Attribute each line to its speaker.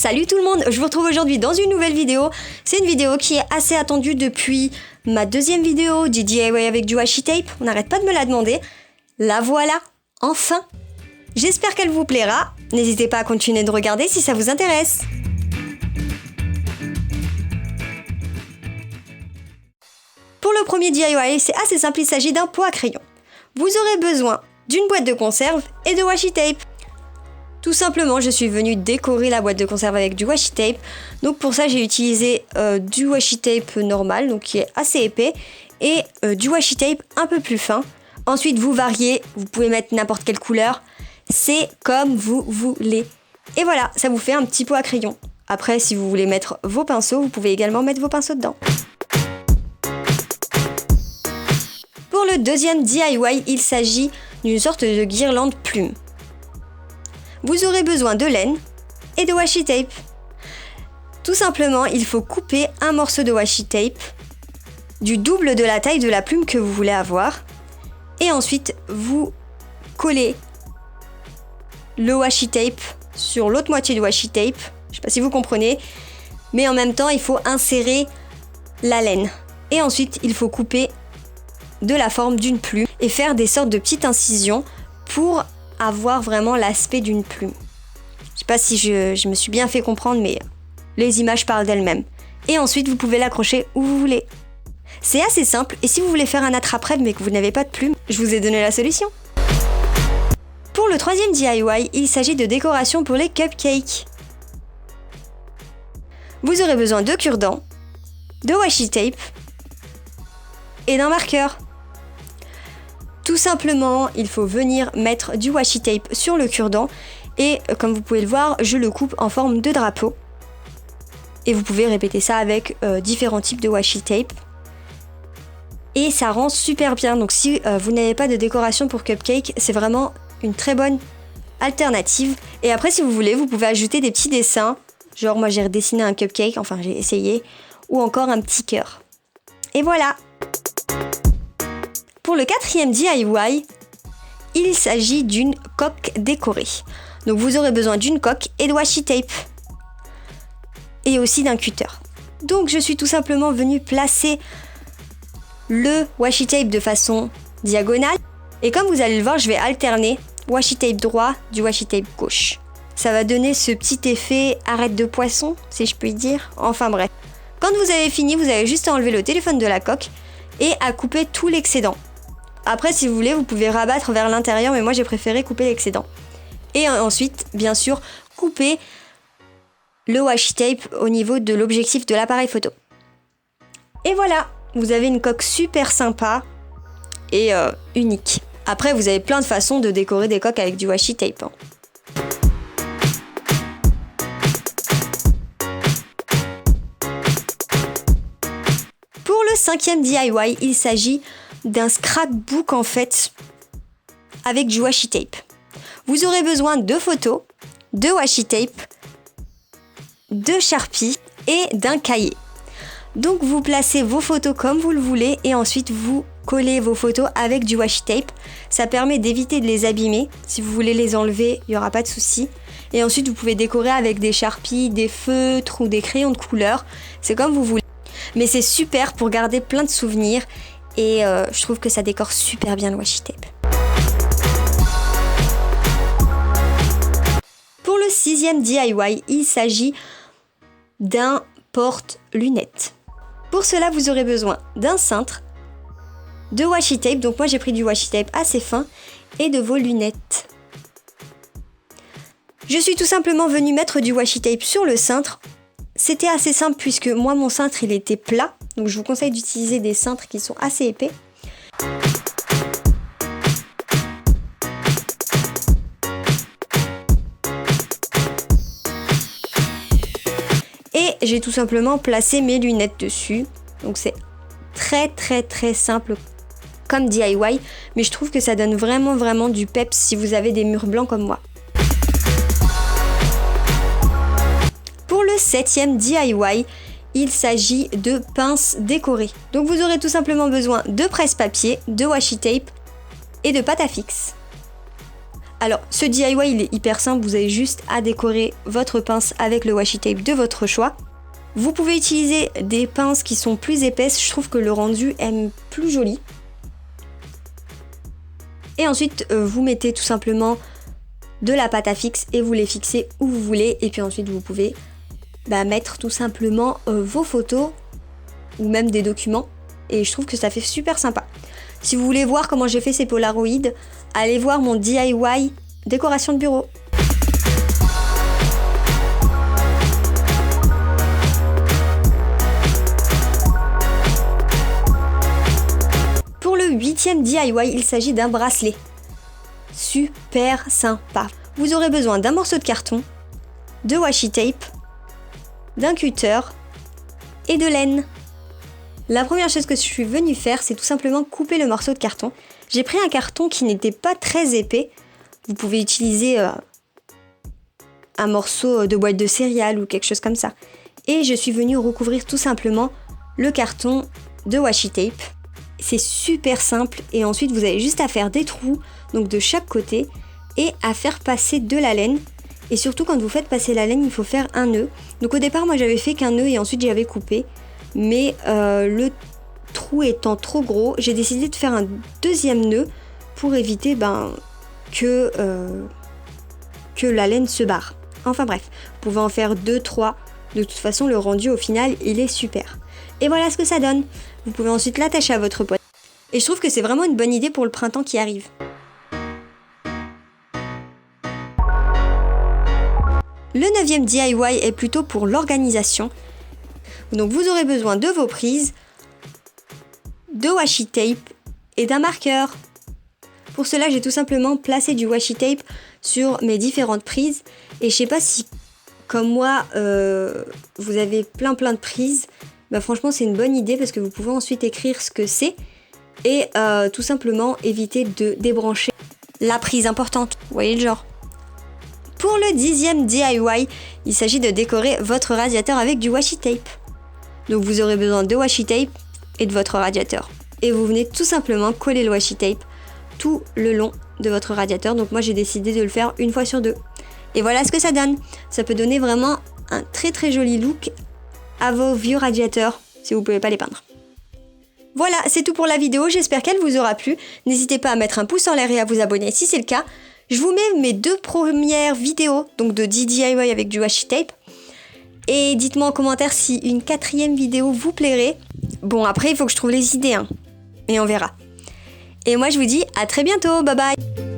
Speaker 1: Salut tout le monde, je vous retrouve aujourd'hui dans une nouvelle vidéo. C'est une vidéo qui est assez attendue depuis ma deuxième vidéo du DIY avec du washi tape. On n'arrête pas de me la demander. La voilà, enfin. J'espère qu'elle vous plaira. N'hésitez pas à continuer de regarder si ça vous intéresse. Pour le premier DIY, c'est assez simple, il s'agit d'un pot à crayon. Vous aurez besoin d'une boîte de conserve et de washi tape. Tout simplement, je suis venue décorer la boîte de conserve avec du washi tape. Donc pour ça, j'ai utilisé du washi tape normal, donc qui est assez épais, et du washi tape un peu plus fin. Ensuite, vous variez, vous pouvez mettre n'importe quelle couleur. C'est comme vous voulez. Et voilà, ça vous fait un petit pot à crayon. Après, si vous voulez mettre vos pinceaux, vous pouvez également mettre vos pinceaux dedans. Pour le deuxième DIY, il s'agit d'une sorte de guirlande plume. Vous aurez besoin de laine et de washi tape. Tout simplement, il faut couper un morceau de washi tape du double de la taille de la plume que vous voulez avoir. Et ensuite, vous collez le washi tape sur l'autre moitié du washi tape. Je ne sais pas si vous comprenez. Mais en même temps, il faut insérer la laine. Et ensuite, il faut couper de la forme d'une plume et faire des sortes de petites incisions pour avoir vraiment l'aspect d'une plume. Je sais pas si je me suis bien fait comprendre, mais les images parlent d'elles-mêmes. Et ensuite, vous pouvez l'accrocher où vous voulez. C'est assez simple, et si vous voulez faire un attrape-rêve mais que vous n'avez pas de plume, je vous ai donné la solution. Pour le troisième DIY, il s'agit de décoration pour les cupcakes. Vous aurez besoin de cure-dents, de washi tape et d'un marqueur. Tout simplement, il faut venir mettre du washi tape sur le cure-dent et comme vous pouvez le voir, je le coupe en forme de drapeau. Et vous pouvez répéter ça avec différents types de washi tape. Et ça rend super bien. Donc si vous n'avez pas de décoration pour cupcake, c'est vraiment une très bonne alternative. Et après, si vous voulez, vous pouvez ajouter des petits dessins. Genre moi j'ai redessiné un cupcake, enfin j'ai essayé. Ou encore un petit cœur. Et voilà! Pour le quatrième DIY, il s'agit d'une coque décorée. Donc vous aurez besoin d'une coque et de washi tape. Et aussi d'un cutter. Donc je suis tout simplement venue placer le washi tape de façon diagonale. Et comme vous allez le voir, je vais alterner washi tape droit du washi tape gauche. Ça va donner ce petit effet arête de poisson, si je puis dire. Enfin bref. Quand vous avez fini, vous avez juste à enlever le téléphone de la coque et à couper tout l'excédent. Après, si vous voulez, vous pouvez rabattre vers l'intérieur, mais moi j'ai préféré couper l'excédent. Et ensuite, bien sûr, couper le washi tape au niveau de l'objectif de l'appareil photo. Et voilà, vous avez une coque super sympa et unique. Après, vous avez plein de façons de décorer des coques avec du washi tape. Pour le cinquième DIY, il s'agit d'un scrapbook en fait avec du washi tape. Vous aurez besoin de photos, de washi tape, de Sharpie et d'un cahier. Donc vous placez vos photos comme vous le voulez et ensuite vous collez vos photos avec du washi tape. Ça permet d'éviter de les abîmer. Si vous voulez les enlever, il n'y aura pas de souci. Et ensuite vous pouvez décorer avec des Sharpies, des feutres ou des crayons de couleur. C'est comme vous voulez. Mais c'est super pour garder plein de souvenirs. Et je trouve que ça décore super bien le washi tape. Pour le sixième DIY, il s'agit d'un porte-lunettes. Pour cela, vous aurez besoin d'un cintre, de washi tape, donc moi j'ai pris du washi tape assez fin, et de vos lunettes. Je suis tout simplement venue mettre du washi tape sur le cintre. C'était assez simple puisque moi mon cintre il était plat. Donc je vous conseille d'utiliser des cintres qui sont assez épais. Et j'ai tout simplement placé mes lunettes dessus. Donc c'est très simple comme DIY. Mais je trouve que ça donne vraiment du peps si vous avez des murs blancs comme moi. Pour le septième DIY, il s'agit de pinces décorées. Donc vous aurez tout simplement besoin de presse-papier, de washi tape et de pâte à fixe. Alors, ce DIY, il est hyper simple, vous avez juste à décorer votre pince avec le washi tape de votre choix. Vous pouvez utiliser des pinces qui sont plus épaisses, je trouve que le rendu est plus joli. Et ensuite, vous mettez tout simplement de la pâte à fixe et vous les fixez où vous voulez. Et puis ensuite, vous pouvez mettre tout simplement vos photos ou même des documents. Et je trouve que ça fait super sympa. Si vous voulez voir comment j'ai fait ces Polaroids, allez voir mon DIY décoration de bureau. Pour le 8e DIY, il s'agit d'un bracelet. Super sympa. Vous aurez besoin d'un morceau de carton, de washi tape, d'un cutter et de laine. La première chose que je suis venue faire, c'est tout simplement couper le morceau de carton. J'ai pris un carton qui n'était pas très épais. Vous pouvez utiliser un morceau de boîte de céréales ou quelque chose comme ça. Et je suis venue recouvrir tout simplement le carton de washi tape. C'est super simple et ensuite vous avez juste à faire des trous donc de chaque côté et à faire passer de la laine. Et surtout quand vous faites passer la laine, il faut faire un nœud. Donc au départ moi j'avais fait qu'un nœud et ensuite j'avais coupé. Mais le trou étant trop gros, j'ai décidé de faire un deuxième nœud pour éviter que la laine se barre. Enfin bref, vous pouvez en faire 2, 3. De toute façon, le rendu au final, il est super. Et voilà ce que ça donne. Vous pouvez ensuite l'attacher à votre poitrine. Et je trouve que c'est vraiment une bonne idée pour le printemps qui arrive. Le 9e DIY est plutôt pour l'organisation. Donc vous aurez besoin de vos prises, de washi tape et d'un marqueur. Pour cela, j'ai tout simplement placé du washi tape sur mes différentes prises. Et je sais pas si, comme moi, vous avez plein de prises. Franchement, c'est une bonne idée parce que vous pouvez ensuite écrire ce que c'est et tout simplement éviter de débrancher la prise importante. Vous voyez le genre. Pour le 10e DIY, il s'agit de décorer votre radiateur avec du washi tape. Donc vous aurez besoin de washi tape et de votre radiateur. Et vous venez tout simplement coller le washi tape tout le long de votre radiateur. Donc moi j'ai décidé de le faire une fois sur 2. Et voilà ce que ça donne. Ça peut donner vraiment un très joli look à vos vieux radiateurs si vous ne pouvez pas les peindre. Voilà, c'est tout pour la vidéo. J'espère qu'elle vous aura plu. N'hésitez pas à mettre un pouce en l'air et à vous abonner si c'est le cas. Je vous mets mes 2 premières vidéos donc de 10 DIY avec du washi tape. Et dites-moi en commentaire si une 4e vidéo vous plairait. Bon, après, il faut que je trouve les idées, hein. Et on verra. Et moi, je vous dis à très bientôt. Bye bye.